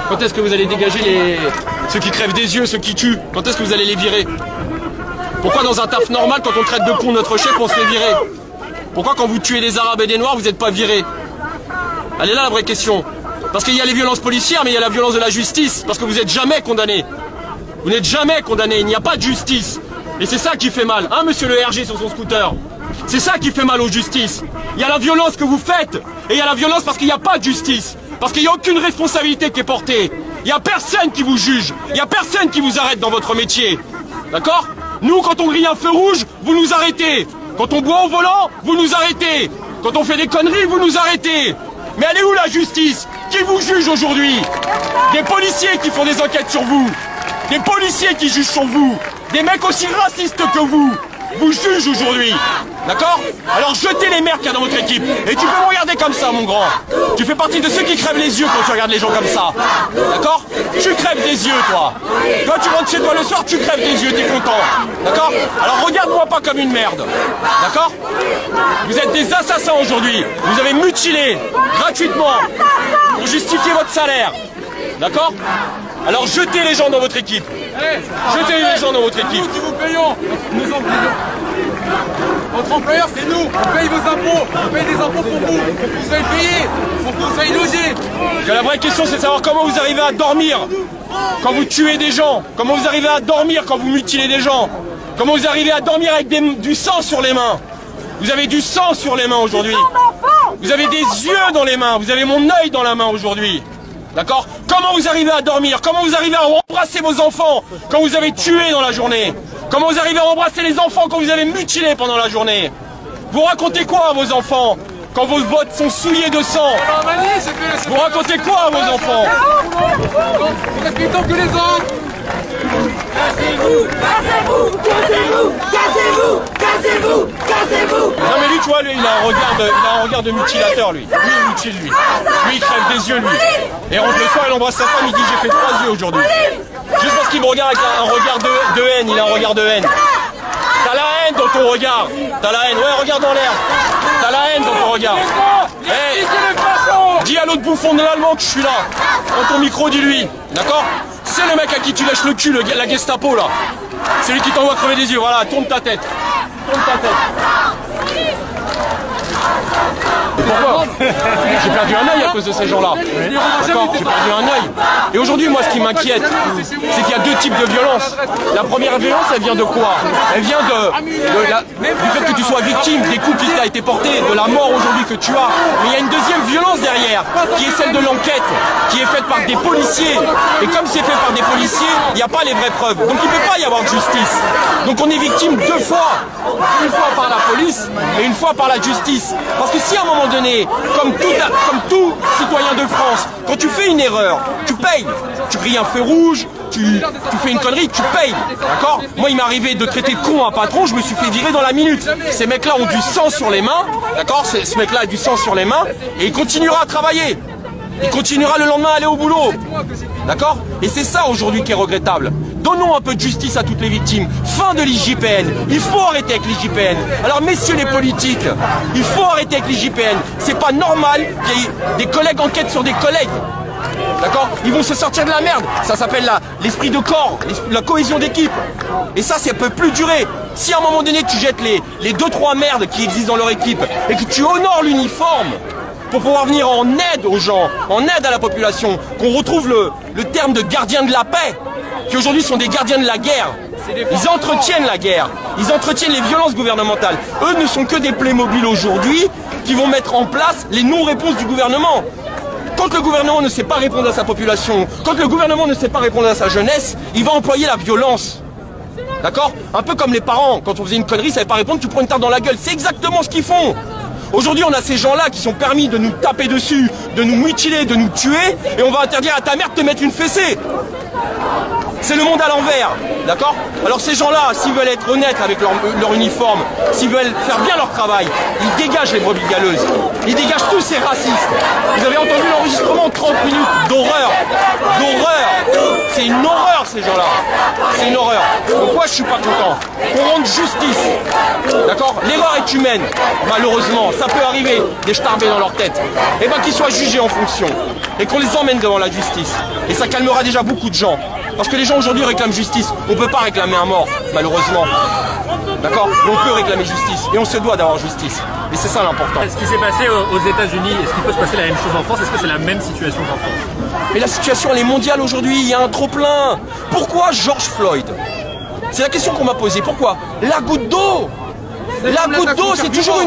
Quand est-ce que vous allez dégager ceux qui crèvent des yeux, ceux qui tuent? Quand est-ce que vous allez les virer? Pourquoi dans un taf normal, quand on traite de con notre chef, on se fait virer? Pourquoi quand vous tuez des Arabes et des Noirs, vous n'êtes pas virés? Elle est là la vraie question. Parce qu'il y a les violences policières, mais il y a la violence de la justice. Parce que vous n'êtes jamais condamné. Vous n'êtes jamais condamné, il n'y a pas de justice. Et c'est ça qui fait mal, hein, monsieur le RG sur son scooter? C'est ça qui fait mal aux justices. Il y a la violence que vous faites, et il y a la violence parce qu'il n'y a pas de justice. Parce qu'il n'y a aucune responsabilité qui est portée. Il n'y a personne qui vous juge, il n'y a personne qui vous arrête dans votre métier. D'accord? Nous, quand on grille un feu rouge, vous nous arrêtez. Quand on boit au volant, vous nous arrêtez. Quand on fait des conneries, vous nous arrêtez. Mais elle est où la justice? Qui vous juge aujourd'hui? Des policiers qui font des enquêtes sur vous. Des policiers qui jugent sur vous. Des mecs aussi racistes que vous jugent aujourd'hui. D'accord? Alors jetez les merdes qu'il y a dans votre équipe. Et tu peux me regarder comme ça, mon grand. Tu fais partie de ceux qui crèvent les yeux quand tu regardes les gens comme ça. D'accord? Tu crèves des yeux, toi. Toi, tu rentres chez toi le soir, tu crèves des yeux, t'es content. D'accord? Alors regarde-moi pas comme une merde. D'accord? Vous êtes des assassins aujourd'hui. Vous avez mutilé gratuitement pour justifier votre salaire. D'accord? Alors jetez les gens dans votre équipe. Jetez les gens dans votre équipe. C'est nous qui vous payons. Votre employeur, c'est nous. On paye vos impôts. On paye des impôts pour vous. Pour que vous soyez payés. Pour que vous soyez logés. La vraie question, c'est de savoir comment vous arrivez à dormir quand vous tuez des gens. Comment vous arrivez à dormir quand vous mutilez des gens. Comment vous arrivez à dormir avec du sang sur les mains. Vous avez du sang sur les mains aujourd'hui. Vous avez des yeux dans les mains. Vous avez mon œil dans la main aujourd'hui. D'accord? Comment vous arrivez à dormir? Comment vous arrivez à embrasser vos enfants quand vous avez tué dans la journée? Comment vous arrivez à embrasser les enfants quand vous avez mutilé pendant la journée? Vous racontez quoi à vos enfants quand vos bottes sont souillées de sang? Vous racontez quoi à vos enfants? Nous respectons que les autres. Cassez-vous! Cassez-vous! Cassez-vous! Cassez-vous! Cassez-vous! Cassez-vous! Non mais lui, tu vois, lui, il a un regard de mutilateur, lui. Lui, il mutile, lui. Lui, il crève des yeux, lui. Et rentre le soir, il embrasse sa femme, il dit j'ai fait 3 yeux aujourd'hui. Juste parce qu'il me regarde avec un regard de haine, il a un regard de haine. T'as la haine dans ton regard. T'as la haine, ouais, regarde dans l'air. T'as la haine dans ton regard. Hey, dis à l'autre bouffon de l'allemand que je suis là. Dans ton micro, dis-lui. D'accord? C'est le mec à qui tu lèches le cul, la Gestapo là. C'est lui qui t'envoie crever des yeux. Voilà, tourne ta tête. Tourne ta tête. Pourquoi? J'ai perdu un œil à cause de ces gens-là. D'accord, j'ai perdu un œil. Et aujourd'hui, moi, ce qui m'inquiète, c'est qu'il y a 2 types de violences. La première violence, elle vient de quoi? Elle vient du fait que tu sois victime des coups qui t'ont été portés, de la mort aujourd'hui que tu as. Mais il y a une deuxième violence derrière, qui est celle de l'enquête, qui est faite par des policiers. Et comme c'est fait par des policiers, il n'y a pas les vraies preuves. Donc il ne peut pas y avoir de justice. Donc on est victime 2 fois. Une fois par la police et une fois par la justice. Parce que si à un moment donné, comme tout citoyen de France, quand tu fais une erreur, tu payes. Tu grilles un feu rouge, tu fais une connerie, tu payes. D'accord? Moi, il m'est arrivé de traiter de con un patron, je me suis fait virer dans la minute. Ces mecs-là ont du sang sur les mains. D'accord? Ce mec-là a du sang sur les mains et il continuera à travailler. Il continuera le lendemain à aller au boulot. D'accord? Et c'est ça aujourd'hui qui est regrettable. Donnons un peu de justice à toutes les victimes. Fin de l'IGPN. Il faut arrêter avec l'IGPN. Alors messieurs les politiques, il faut arrêter avec l'IGPN. C'est pas normal qu'il y ait des collègues enquêtent sur des collègues. D'accord? Ils vont se sortir de la merde. Ça s'appelle l'esprit de corps, la cohésion d'équipe. Et ça peut plus durer. Si à un moment donné tu jettes les 2-3 merdes qui existent dans leur équipe et que tu honores l'uniforme pour pouvoir venir en aide aux gens, en aide à la population, qu'on retrouve le terme de gardien de la paix, qui aujourd'hui sont des gardiens de la guerre. Ils entretiennent la guerre, ils entretiennent les violences gouvernementales. Eux ne sont que des Playmobil aujourd'hui qui vont mettre en place les non-réponses du gouvernement. Quand le gouvernement ne sait pas répondre à sa population, quand le gouvernement ne sait pas répondre à sa jeunesse, il va employer la violence. D'accord? Un peu comme les parents, quand on faisait une connerie, ça ne savait pas répondre, tu prends une tarte dans la gueule. C'est exactement ce qu'ils font. Aujourd'hui, on a ces gens-là qui sont permis de nous taper dessus, de nous mutiler, de nous tuer, et on va interdire à ta mère de te mettre une fessée. C'est le monde à l'envers, d'accord? Alors ces gens-là, s'ils veulent être honnêtes avec leur uniforme, s'ils veulent faire bien leur travail, ils dégagent les brebis galeuses, ils dégagent tous ces racistes. Vous avez entendu l'enregistrement 30 minutes d'horreur, d'horreur. C'est une horreur ces gens-là. C'est une horreur. Pourquoi je suis pas content? Qu'on rende justice. D'accord? L'erreur est humaine. Malheureusement, ça peut arriver des starbés dans leur tête. Et ben qu'ils soient jugés en fonction. Et qu'on les emmène devant la justice. Et ça calmera déjà beaucoup de gens. Parce que les gens aujourd'hui réclament justice. On ne peut pas réclamer un mort, malheureusement. D'accord? Mais on peut réclamer justice. Et on se doit d'avoir justice. Et c'est ça l'important. Ce qui s'est passé aux États-Unis, est-ce qu'il peut se passer la même chose en France? Est-ce que c'est la même situation qu'en France? Mais la situation, elle est mondiale aujourd'hui. Il y a un trop-plein. Pourquoi George Floyd? C'est la question qu'on m'a posée. Pourquoi? La goutte d'eau. La goutte d'eau, c'est toujours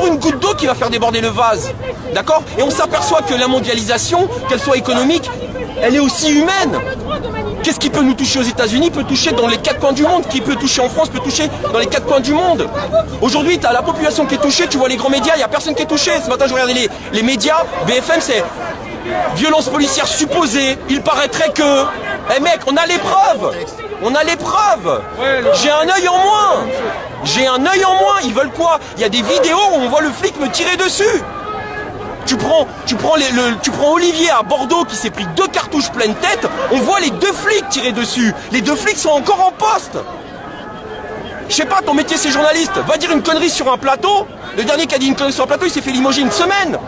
une goutte d'eau qui va faire déborder le vase. D'accord? Et on s'aperçoit que la mondialisation, qu'elle soit économique, elle est aussi humaine. Qu'est-ce qui peut nous toucher aux États-Unis peut toucher dans les 4 coins du monde. Qui peut toucher en France peut toucher dans les 4 coins du monde. Aujourd'hui, tu as la population qui est touchée, tu vois les grands médias, il n'y a personne qui est touché. Ce matin, je regardais les médias, BFM, c'est violence policière supposée. Il paraîtrait que... Eh mec, on a les preuves. On a les preuves. J'ai un œil en moins. J'ai un œil en moins. Ils veulent quoi? Il y a des vidéos où on voit le flic me tirer dessus. Tu prends Olivier à Bordeaux qui s'est pris 2 cartouches pleine tête, on voit les 2 flics tirer dessus. Les 2 flics sont encore en poste. Je sais pas, ton métier c'est journaliste, va dire une connerie sur un plateau. Le dernier qui a dit une connerie sur un plateau, il s'est fait limoger une semaine.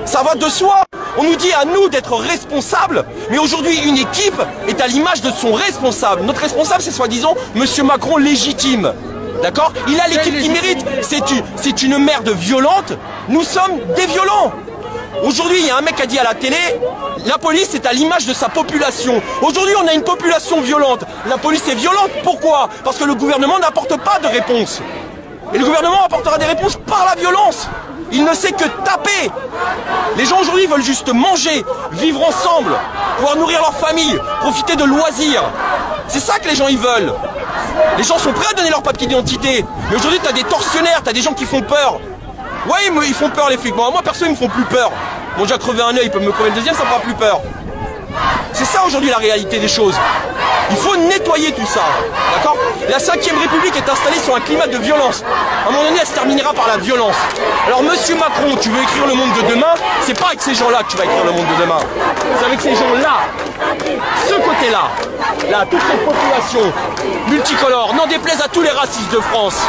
Ça va de soi. On nous dit à nous d'être responsables, mais aujourd'hui une équipe est à l'image de son responsable. Notre responsable c'est soi-disant Monsieur Macron légitime. D'accord? Il a l'équipe qui mérite. C'est une merde violente. Nous sommes des violents. Aujourd'hui, il y a un mec qui a dit à la télé, la police est à l'image de sa population. Aujourd'hui, on a une population violente. La police est violente. Pourquoi? Parce que le gouvernement n'apporte pas de réponse. Et le gouvernement apportera des réponses par la violence. Il ne sait que taper. Les gens aujourd'hui veulent juste manger, vivre ensemble, pouvoir nourrir leur famille, profiter de loisirs. C'est ça que les gens ils veulent. Les gens sont prêts à donner leur papier d'identité. Mais aujourd'hui, tu as des tortionnaires, tu as des gens qui font peur. Ouais, ils font peur les flics. Moi, perso, ils me font plus peur. Bon, j'ai crevé un œil, ils peuvent me crever le deuxième, ça me fera plus peur. C'est ça aujourd'hui la réalité des choses. Il faut nettoyer tout ça. D'accord? La 5e République est installée sur un climat de violence. À un moment donné, elle se terminera par la violence. Alors, Monsieur Macron, tu veux écrire le monde de demain, c'est pas avec ces gens-là que tu vas écrire le monde de demain. C'est avec ces gens-là. Ce côté-là. Là, toute cette population multicolore, n'en déplaise à tous les racistes de France.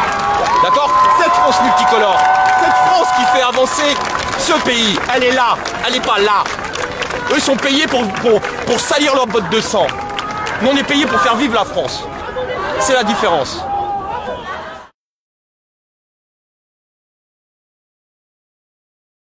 D'accord? Cette France multicolore. Cette France qui fait avancer ce pays. Elle est là. Elle n'est pas là. Eux sont payés pour salir leurs bottes de sang. Nous, on est payés pour faire vivre la France. C'est la différence.